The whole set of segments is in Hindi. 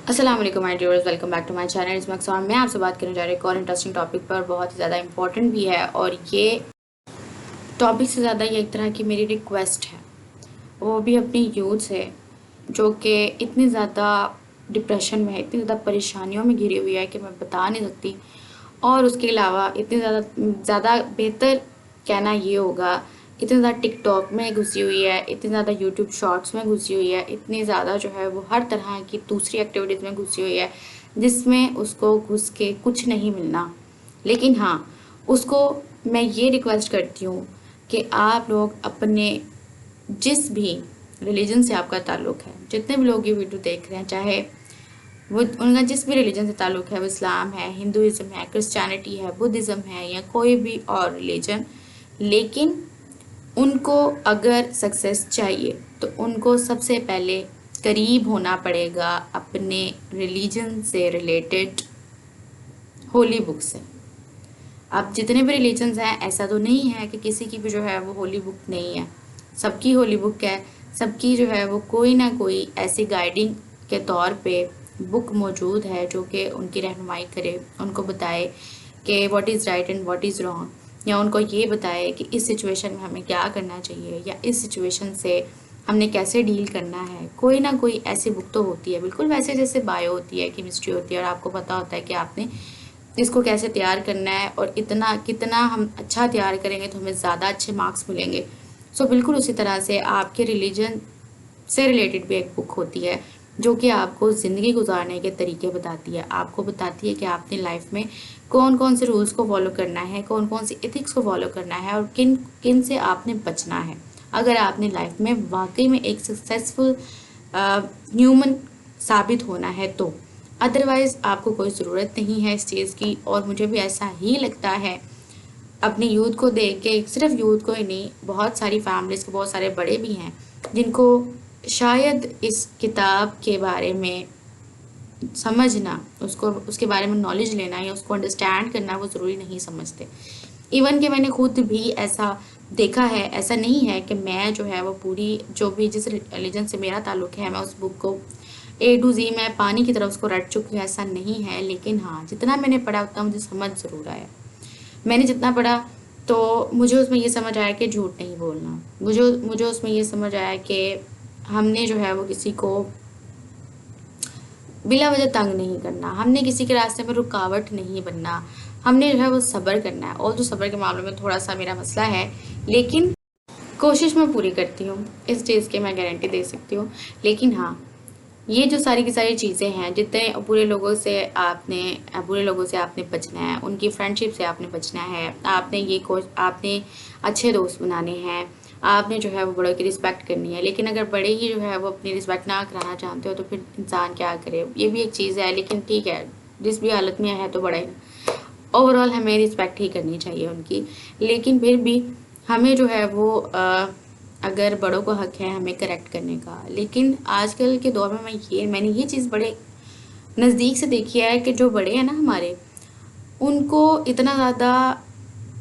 अस्सलाम वालेकुम my dears, welcome back to my channel. इस मकसद मैं आपसे बात करने जा रही हूँ एक और इंटरेस्टिंग टॉपिक पर, बहुत ही ज़्यादा इंपॉर्टेंट भी है। और ये टॉपिक से ज़्यादा ये एक तरह की मेरी रिक्वेस्ट है, वो भी अपनी यूथ से, जो कि इतनी ज़्यादा डिप्रेशन में है, इतनी ज़्यादा परेशानियों में घिरी हुई है कि मैं बता नहीं सकती। और उसके अलावा इतनी ज़्यादा ज़्यादा बेहतर कहना ये होगा, इतनी ज़्यादा टिकटॉक में घुसी हुई है, इतनी ज़्यादा यूट्यूब शॉर्ट्स में घुसी हुई है, इतनी ज़्यादा जो है वो हर तरह की दूसरी एक्टिविटीज़ में घुसी हुई है, जिसमें उसको घुस के कुछ नहीं मिलना। लेकिन हाँ, उसको मैं ये रिक्वेस्ट करती हूँ कि आप लोग अपने जिस भी रिलीजन से आपका ताल्लुक़ है, जितने भी लोग ये वीडियो देख रहे हैं, चाहे वो उनका जिस भी रिलीजन से ताल्लुक़ है, वो इस्लाम है, हिंदुइज़्म है, क्रिश्चियनिटी है, बुद्धिज़्म है या कोई भी और रिलीजन, लेकिन उनको अगर सक्सेस चाहिए तो उनको सबसे पहले करीब होना पड़ेगा अपने रिलीजन से रिलेटेड होली बुक से। अब जितने भी रिलीजन्स हैं, ऐसा तो नहीं है कि किसी की भी जो है वो होली बुक नहीं है, सबकी होली बुक है। सबकी जो है वो कोई ना कोई ऐसी गाइडिंग के तौर पे बुक मौजूद है जो कि उनकी रहनुमाई करे, उनको बताए कि what is right and what is wrong, या उनको ये बताए कि इस सिचुएशन में हमें क्या करना चाहिए या इस सिचुएशन से हमने कैसे डील करना है। कोई ना कोई ऐसी बुक तो होती है, बिल्कुल वैसे जैसे बायो होती है, केमिस्ट्री होती है, और आपको पता होता है कि आपने इसको कैसे तैयार करना है और इतना कितना हम अच्छा तैयार करेंगे तो हमें ज़्यादा अच्छे मार्क्स मिलेंगे। सो बिल्कुल उसी तरह से आपके रिलीजन से रिलेटेड भी एक बुक होती है जो कि आपको ज़िंदगी गुजारने के तरीके बताती है, आपको बताती है कि आपने लाइफ में कौन कौन से रूल्स को फॉलो करना है, कौन कौन सी एथिक्स को फॉलो करना है और किन किन से आपने बचना है, अगर आपने लाइफ में वाकई में एक सक्सेसफुल ह्यूमन साबित होना है तो। अदरवाइज़ आपको कोई ज़रूरत नहीं है इस चीज़ की। और मुझे भी ऐसा ही लगता है अपनी यूथ को देख के, सिर्फ यूथ को ही नहीं, बहुत सारी फैमिलीज़ के बहुत सारे बड़े भी हैं जिनको शायद इस किताब के बारे में समझना, उसको उसके बारे में नॉलेज लेना या उसको अंडरस्टैंड करना वो ज़रूरी नहीं समझते। इवन कि मैंने खुद भी ऐसा देखा है, ऐसा नहीं है कि मैं जो है वो पूरी जो भी जिस रिलीजन से मेरा ताल्लुक़ है मैं उस बुक को ए टू जी मैं पानी की तरह उसको रट चुकी हूँ, ऐसा नहीं है। लेकिन हाँ, जितना मैंने पढ़ा उतना मुझे समझ ज़रूर आया। मैंने जितना पढ़ा तो मुझे उसमें ये समझ आया कि झूठ नहीं बोलना, मुझे मुझे उसमें ये समझ आया कि हमने जो है वो किसी को बिला वजह तंग नहीं करना, हमने किसी के रास्ते में रुकावट नहीं बनना, हमने जो है वो सब्र करना है। और जो सब्र के मामले में थोड़ा सा मेरा मसला है, लेकिन कोशिश मैं पूरी करती हूँ, इस चीज़ की मैं गारंटी दे सकती हूँ। लेकिन हाँ, ये जो सारी की सारी चीज़ें हैं, जितने बुरे लोगों से आपने बचना है, उनकी फ्रेंडशिप से आपने बचना है, आपने अच्छे दोस्त बनाने हैं, आपने जो है वो बड़ों की रिस्पेक्ट करनी है। लेकिन अगर बड़े ही जो है वो अपनी रिस्पेक्ट ना कराना चाहते हो तो फिर इंसान क्या करे, ये भी एक चीज़ है। लेकिन ठीक है, जिस भी हालत में है तो बड़ा ही ओवरऑल हमें रिस्पेक्ट ही करनी चाहिए उनकी। लेकिन फिर भी हमें जो है वो अगर बड़ों को हक है हमें करेक्ट करने का। लेकिन आजकल के दौर में मैंने ये चीज़ बड़े नज़दीक से देखी है कि जो बड़े हैं ना हमारे, उनको इतना ज़्यादा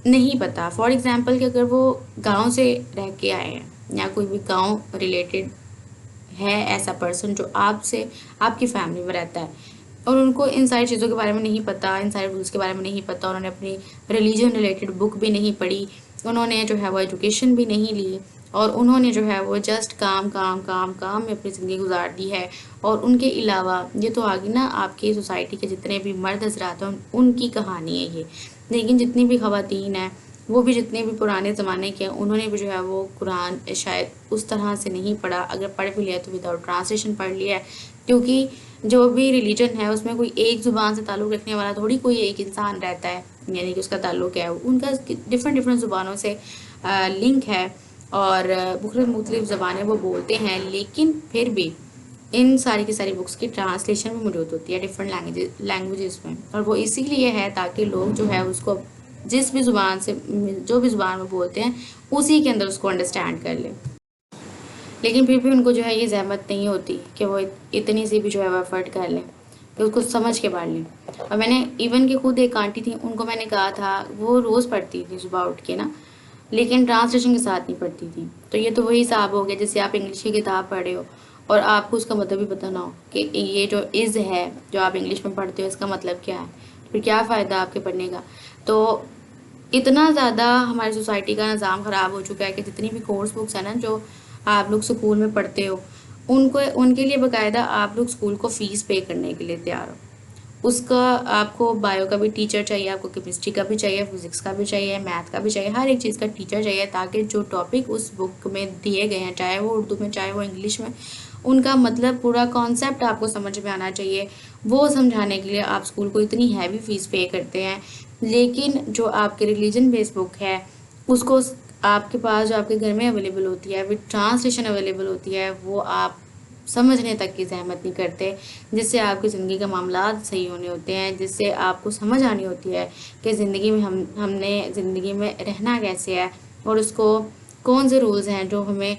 नहीं पता। फॉर एग्ज़ाम्पल कि अगर वो गांव से रह के आए हैं या कोई भी गांव रिलेटेड है ऐसा पर्सन जो आपसे आपकी फैमिली में रहता है, और उनको इन सारी चीज़ों के बारे में नहीं पता, इन सारे रूल्स के बारे में नहीं पता, उन्होंने अपनी रिलीजन रिलेटेड बुक भी नहीं पढ़ी, उन्होंने जो है वो एजुकेशन भी नहीं ली, और उन्होंने जो है वो जस्ट काम काम काम काम में अपनी ज़िंदगी गुजार दी है। और उनके अलावा ये तो आगे ना आपकी सोसाइटी के जितने भी मर्द हजरात हैं उनकी कहानी है ये। लेकिन जितनी भी ख़वातीन हैं, वो भी जितने भी पुराने ज़माने के हैं, उन्होंने भी जो है वो कुरान शायद उस तरह से नहीं पढ़ा, अगर पढ़ भी लिया तो विदाउट ट्रांसलेशन पढ़ लिया है। क्योंकि जो भी रिलीजन है उसमें कोई एक ज़ुबान से ताल्लुक़ रखने वाला थोड़ी कोई एक इंसान रहता है, यानी कि उसका ताल्लुक़ है उनका डिफरेंट डिफरेंट ज़ुबानों से लिंक है, और मुख्तलिफ ज़बानें वो बोलते हैं। लेकिन फिर भी इन सारी की सारी बुक्स की ट्रांसलेशन भी मौजूद होती है डिफरेंट लैंग्वेजेस में, और वो इसीलिए है ताकि लोग जो है उसको जिस भी ज़ुबान से जो भी ज़ुबान में बोलते हैं उसी के अंदर उसको अंडरस्टैंड कर लें। लेकिन फिर भी उनको जो है ये ज़हमत नहीं होती कि वो इतनी सी भी जो है वो एफर्ट कर लें कि उसको समझ के पढ़ लें। और मैंने इवन कि खुद एक आंटी थी, उनको मैंने कहा था, वो रोज़ पढ़ती थी सुबह उठ के ना, लेकिन ट्रांसलेशन के साथ नहीं पढ़ती थी। तो ये तो वही हिसाब हो गया जैसे आप इंग्लिश की किताब पढ़ रहे हो और आपको उसका मतलब भी पता ना हो कि ये जो इज़ है जो आप इंग्लिश में पढ़ते हो इसका मतलब क्या है, फिर क्या फ़ायदा आपके पढ़ने का। तो इतना ज़्यादा हमारी सोसाइटी का निज़ाम ख़राब हो चुका है कि जितनी भी कोर्स बुक्स हैं ना जो आप लोग स्कूल में पढ़ते हो, उनको उनके लिए बाकायदा आप लोग स्कूल को फ़ीस पे करने के लिए तैयार हो। उसका आपको बायो का भी टीचर चाहिए, आपको केमिस्ट्री का भी चाहिए, फिजिक्स का भी चाहिए, मैथ का भी चाहिए, हर एक चीज़ का टीचर चाहिए, ताकि जो टॉपिक उस बुक में दिए गए हैं, चाहे वो उर्दू में चाहे वो इंग्लिश में, उनका मतलब पूरा कॉन्सेप्ट आपको समझ में आना चाहिए। वो समझाने के लिए आप स्कूल को इतनी हैवी फीस पे करते हैं। लेकिन जो आपके रिलीजन बेस्ड बुक है उसको आपके पास जो आपके घर में अवेलेबल होती है, विद ट्रांसलेशन अवेलेबल होती है, वो आप समझने तक की ज़हमत नहीं करते, जिससे आपकी ज़िंदगी का मामला सही होने होते हैं, जिससे आपको समझ आनी होती है कि ज़िंदगी में हमने ज़िंदगी में रहना कैसे है, और उसको कौन से रूल्स हैं जो हमें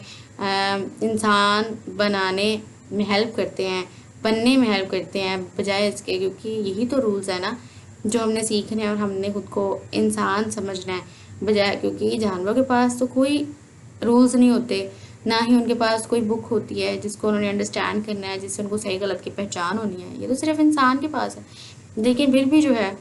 इंसान बनाने में हेल्प करते हैं, बनने में हेल्प करते हैं, बजाय इसके, क्योंकि यही तो रूल्स है ना जो हमने सीखने हैं और हमने खुद को इंसान समझना है, बजाय, क्योंकि जानवरों के पास तो कोई रूल्स नहीं होते, ना ही उनके पास कोई बुक होती है जिसको उन्होंने अंडरस्टैंड करना है, जिससे उनको सही गलत की पहचान होनी है। ये तो सिर्फ इंसान के पास है। लेकिन फिर भी जो है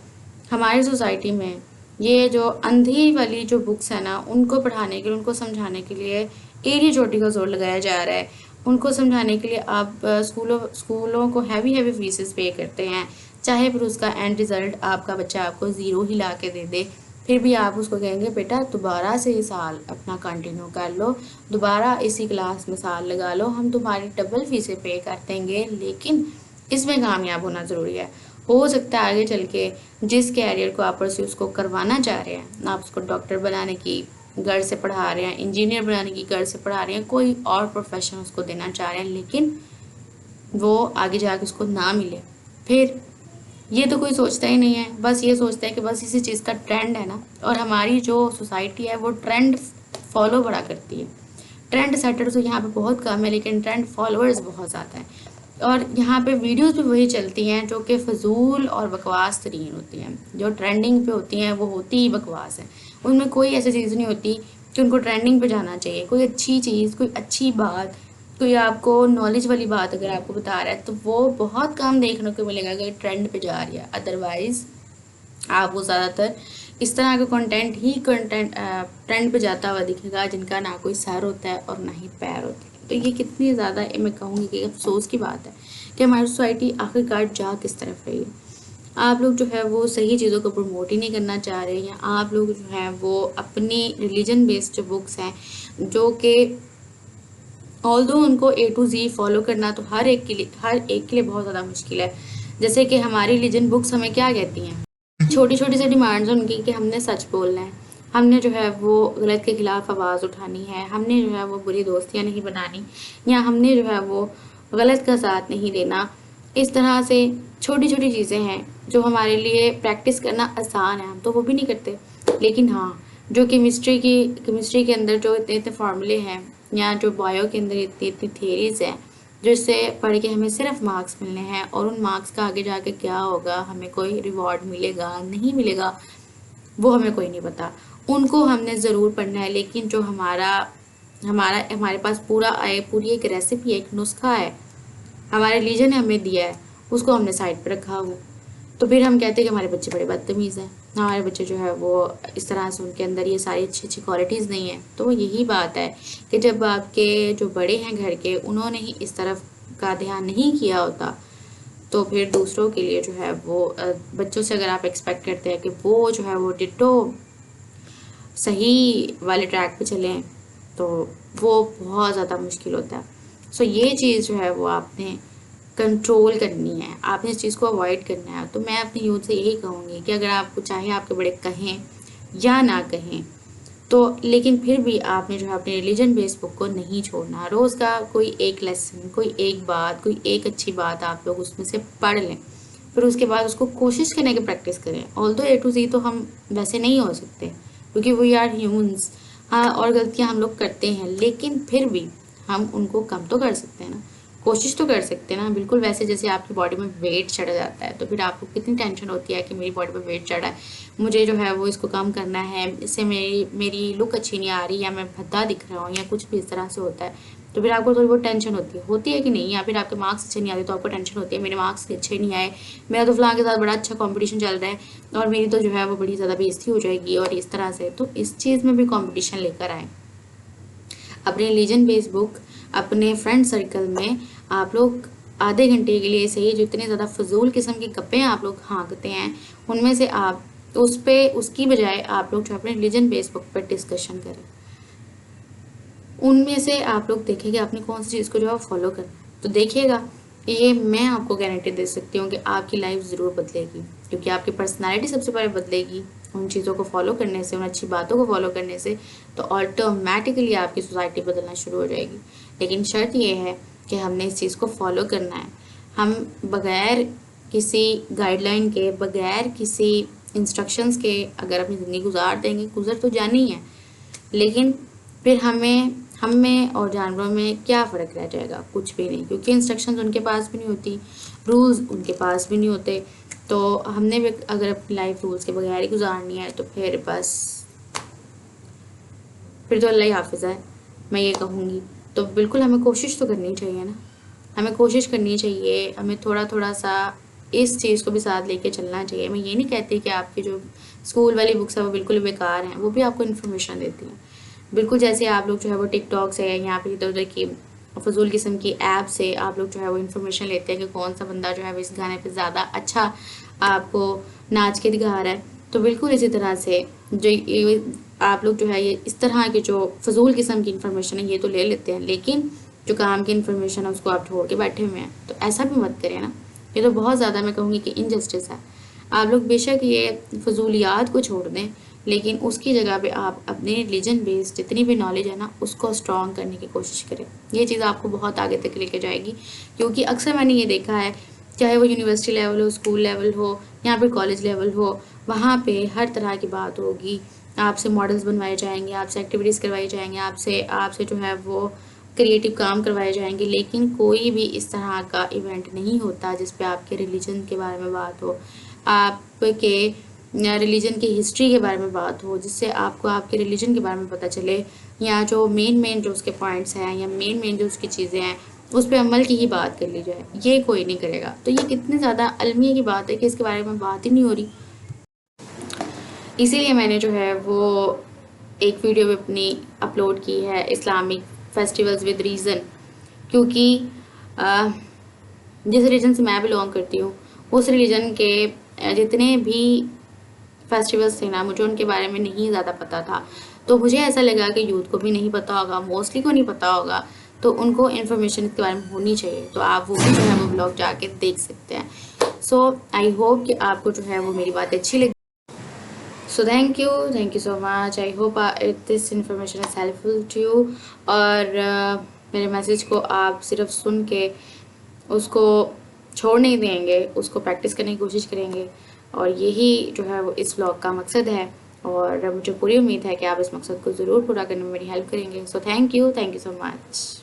हमारी सोसाइटी में ये जो अंधी वाली जो बुक्स है ना, उनको पढ़ाने के लिए, उनको समझाने के लिए एड़ी चोटी का जोर लगाया जा रहा है। उनको समझाने के लिए आप स्कूलों को हैवी हैवी फीसेस पे करते हैं, चाहे फिर उसका एंड रिज़ल्ट आपका बच्चा आपको ज़ीरो ही ला के दे दे, फिर भी आप उसको कहेंगे बेटा दोबारा से ये साल अपना कंटिन्यू कर लो, दोबारा इसी क्लास में साल लगा लो, हम तुम्हारी डबल फीसें पे कर देंगे, लेकिन इसमें कामयाब होना ज़रूरी है। हो सकता है आगे चल के जिस कैरियर को आप परस्यू उसको करवाना चाह रहे हैं, आप उसको डॉक्टर बनाने की गर्ज से पढ़ा रहे हैं, इंजीनियर बनाने की गर्ज से पढ़ा रहे हैं, कोई और प्रोफेशन उसको देना चाह रहे हैं, लेकिन वो आगे जाके उसको ना मिले, फिर ये तो कोई सोचता ही नहीं है। बस ये सोचता है कि बस इसी चीज़ का ट्रेंड है ना, और हमारी जो सोसाइटी है वो ट्रेंड फॉलो बड़ा करती है। ट्रेंड सेटर तो यहाँ पे बहुत कम है, लेकिन ट्रेंड फॉलोअर्स बहुत ज़्यादा हैं, और यहाँ पे वीडियोस भी वही चलती हैं जो कि फजूल और बकवास तरीन होती हैं। जो ट्रेंडिंग पे होती हैं वो होती ही बकवास है, उनमें कोई ऐसी चीज़ नहीं होती कि उनको ट्रेंडिंग पे जाना चाहिए। कोई अच्छी चीज़, कोई अच्छी बात, कोई आपको नॉलेज वाली बात अगर आपको बता रहा है तो वो बहुत कम देखने को मिलेगा अगर ट्रेंड पे जा रही है। अदरवाइज़ आपको ज़्यादातर इस तरह का कंटेंट ही ट्रेंड पे जाता हुआ दिखेगा जिनका ना कोई सर होता है और ना ही पैर होते हैं। तो ये कितनी ज़्यादा मैं कहूँगी कि अफसोस की बात है कि हमारी सोसाइटी आखिरकार जा किस तरफ रही है। आप लोग जो है वो सही चीज़ों को प्रमोट ही नहीं करना चाह रहे हैं। आप लोग जो है वो अपनी रिलीजन बेस्ड जो बुक्स हैं, जो कि ऑल्दो उनको ए टू जी फॉलो करना तो हर एक के लिए बहुत ज़्यादा मुश्किल है। जैसे कि हमारी रिलीजन बुक्स हमें क्या कहती हैं, छोटी छोटी सी डिमांड्स उनकी कि हमने सच बोलना है, हमने जो है वो गलत के खिलाफ आवाज़ उठानी है, हमने जो है वो बुरी दोस्तियाँ नहीं बनानी, या हमने जो है वो गलत का साथ नहीं देना। इस तरह से छोटी छोटी चीज़ें हैं जो हमारे लिए प्रैक्टिस करना आसान है, हम तो वो भी नहीं करते। लेकिन हाँ, जो केमिस्ट्री के अंदर जो इतने इतने फार्मूले हैं, या जो बायो के अंदर इतनी इतनी थियरीज हैं जिससे पढ़ के हमें सिर्फ मार्क्स मिलने हैं, और उन मार्क्स का आगे जाके क्या होगा, हमें कोई रिवॉर्ड मिलेगा नहीं मिलेगा, वो हमें कोई नहीं पता। उनको हमने ज़रूर पढ़ना है, लेकिन जो हमारा हमारा हमारे पास पूरी एक रेसिपी है, एक नुस्खा है, हमारे रिलीजन ने हमें दिया है, उसको हमने साइड पर रखा हुआ। तो फिर हम कहते हैं कि हमारे बच्चे बड़े बदतमीज़ हैं, हमारे बच्चे जो है वो इस तरह से, उनके अंदर ये सारी अच्छी अच्छी क्वालिटीज़ नहीं है। तो यही बात है कि जब आपके जो बड़े हैं घर के, उन्होंने ही इस तरफ का ध्यान नहीं किया होता, तो फिर दूसरों के लिए जो है वो बच्चों से अगर आप एक्सपेक्ट करते हैं कि वो जो है वो डिट्टो सही वाले ट्रैक पे चलें, तो वो बहुत ज़्यादा मुश्किल होता है। सो ये चीज़ जो है वो आपने कंट्रोल करनी है, आपने इस चीज़ को अवॉइड करना है। तो मैं अपने यूथ से यही कहूँगी कि अगर आपको चाहे आपके बड़े कहें या ना कहें, तो लेकिन फिर भी आपने जो है अपने रिलीजन बेस्ड बुक को नहीं छोड़ना। रोज़ का कोई एक लेसन, कोई एक बात, कोई एक अच्छी बात आप लोग उसमें से पढ़ लें, फिर उसके बाद उसको कोशिश करने की प्रैक्टिस करें। ऑल्दो ए टू जी तो हम वैसे नहीं हो सकते, क्योंकि वी आर ह्यूमंस। हाँ, और गलतियाँ हम लोग करते हैं, लेकिन फिर भी हम उनको कम तो कर सकते हैं ना, कोशिश तो कर सकते हैं ना। बिल्कुल वैसे जैसे आपकी बॉडी में वेट चढ़ जाता है, तो फिर आपको कितनी टेंशन होती है कि मेरी बॉडी में वेट चढ़ा है, मुझे जो है वो इसको कम करना है, इससे मेरी लुक अच्छी नहीं आ रही, या मैं भद्दा दिख रहा हूँ, या कुछ भी इस तरह से होता है। तो फिर आपको थोड़ी बहुत टेंशन होती है कि नहीं, या फिर आपके मार्क्स अच्छे नहीं आते तो आपको टेंशन होती है मेरे मार्क्स अच्छे नहीं आए, मेरा तो फलां के साथ बड़ा अच्छा कंपटीशन चल रहा है और मेरी तो जो है वो बड़ी ज़्यादा बेइज्जती हो जाएगी और इस तरह से। तो इस चीज़ में भी कंपटीशन लेकर आए। अपने रिलीजन बेस्ड बुक अपने फ्रेंड सर्कल में आप लोग आधे घंटे के लिए सही, जो इतने ज़्यादा फजूल किस्म की गप्पे आप लोग हाँकते हैं, उनमें से आप उस पे उसकी बजाय आप लोग जो अपने रिलीजन बेस्ड बुक पर डिस्कशन करें। उनमें से आप लोग देखेंगे आपने कौन सी चीज़ को जो है फॉलो करना है। तो देखिएगा, ये मैं आपको गारंटी दे सकती हूँ कि आपकी लाइफ ज़रूर बदलेगी, क्योंकि आपकी पर्सनालिटी सबसे पहले बदलेगी उन चीज़ों को फॉलो करने से, उन अच्छी बातों को फॉलो करने से। तो ऑटोमेटिकली आपकी सोसाइटी बदलना शुरू हो जाएगी। लेकिन शर्त ये है कि हमने इस चीज़ को फॉलो करना है। हम बगैर किसी गाइडलाइन के, बगैर किसी इंस्ट्रक्शंस के अगर अपनी ज़िंदगी गुजार देंगे, गुजर तो जानी है, लेकिन फिर हम में और जानवरों में क्या फ़र्क रह जाएगा? कुछ भी नहीं, क्योंकि इंस्ट्रक्शंस उनके पास भी नहीं होती, रूल्स उनके पास भी नहीं होते। तो हमने भी अगर अपनी लाइफ रूल्स के बगैर ही गुजारनी है तो फिर बस, फिर तो अल्लाह ही हाफिज़ है, मैं ये कहूँगी। तो बिल्कुल हमें कोशिश तो करनी चाहिए ना, हमें कोशिश करनी चाहिए, हमें थोड़ा थोड़ा सा इस चीज़ को भी साथ लेके चलना चाहिए। मैं ये नहीं कहती कि आपकी जो स्कूल वाली बुक्स है वो बिल्कुल बेकार हैं, वो भी आपको इन्फॉर्मेशन देती हैं। बिल्कुल जैसे आप लोग जो है वो टिकटॉक से, यहाँ पे इधर उधर की फजूल किस्म की ऐप से आप लोग जो है वो इन्फॉर्मेशन लेते हैं कि कौन सा बंदा जो है वो इस गाने पे ज़्यादा अच्छा आपको नाच के दिखा रहा है। तो बिल्कुल इसी तरह से जो ये आप लोग जो है ये इस तरह की जो फजूल किस्म की इन्फॉर्मेशन है ये तो ले लेते हैं, लेकिन जो काम की इन्फॉर्मेशन है उसको आप छोड़ के बैठे हुए हैं। तो ऐसा भी मत करें ना, ये तो बहुत ज़्यादा मैं कहूँगी कि इनजस्टिस है। आप लोग बेशक ये फजूलियात को छोड़ दें, लेकिन उसकी जगह पे आप अपने रिलीजन बेस्ड जितनी भी नॉलेज है ना उसको स्ट्रॉन्ग करने की कोशिश करें। ये चीज़ आपको बहुत आगे तक लेके जाएगी, क्योंकि अक्सर मैंने ये देखा है, चाहे वो यूनिवर्सिटी लेवल हो, स्कूल लेवल हो या फिर कॉलेज लेवल हो, वहाँ पे हर तरह की बात होगी। आपसे मॉडल्स बनवाए जाएंगे, आपसे एक्टिविटीज़ करवाई जाएंगी, आपसे आपसे जो है वो क्रिएटिव काम करवाए जाएंगे, लेकिन कोई भी इस तरह का इवेंट नहीं होता जिस पे आपके रिलीजन के बारे में बात हो, आपके रिलीजन की हिस्ट्री के बारे में बात हो, जिससे आपको आपके रिलीजन के बारे में पता चले, या जो मेन जो उसके पॉइंट्स हैं या मेन जो उसकी चीज़ें हैं उस पर अमल की ही बात कर ली जाए। ये कोई नहीं करेगा। तो ये कितनी ज़्यादा अलमिया की बात है कि इसके बारे में बात ही नहीं हो रही। इसीलिए मैंने जो है वो एक वीडियो भी अपनी अपलोड की है, इस्लामिक फेस्टिवल्स विद रीज़न, क्योंकि जिस रिलीजन से मैं बिलोंग करती हूँ उस रिलीजन के जितने भी फेस्टिवल्स थे ना, मुझे उनके बारे में नहीं ज़्यादा पता था। तो मुझे ऐसा लगा कि यूथ को भी नहीं पता होगा, मोस्टली को नहीं पता होगा, तो उनको इन्फॉर्मेशन इसके बारे में होनी चाहिए। तो आप वो भी जो है वो ब्लॉग जाके देख सकते हैं। सो आई होप कि आपको जो है वो मेरी बात अच्छी लगी। So thank you so much. I hope this information is helpful to you. और मेरे मैसेज को आप सिर्फ सुन के उसको छोड़ नहीं देंगे, उसको प्रैक्टिस करने की कोशिश करेंगे, और यही जो है वो इस व्लॉग का मकसद है। और मुझे पूरी उम्मीद है कि आप इस मकसद को ज़रूर पूरा करने में मेरी हेल्प करेंगे। सो थैंक यू सो मच।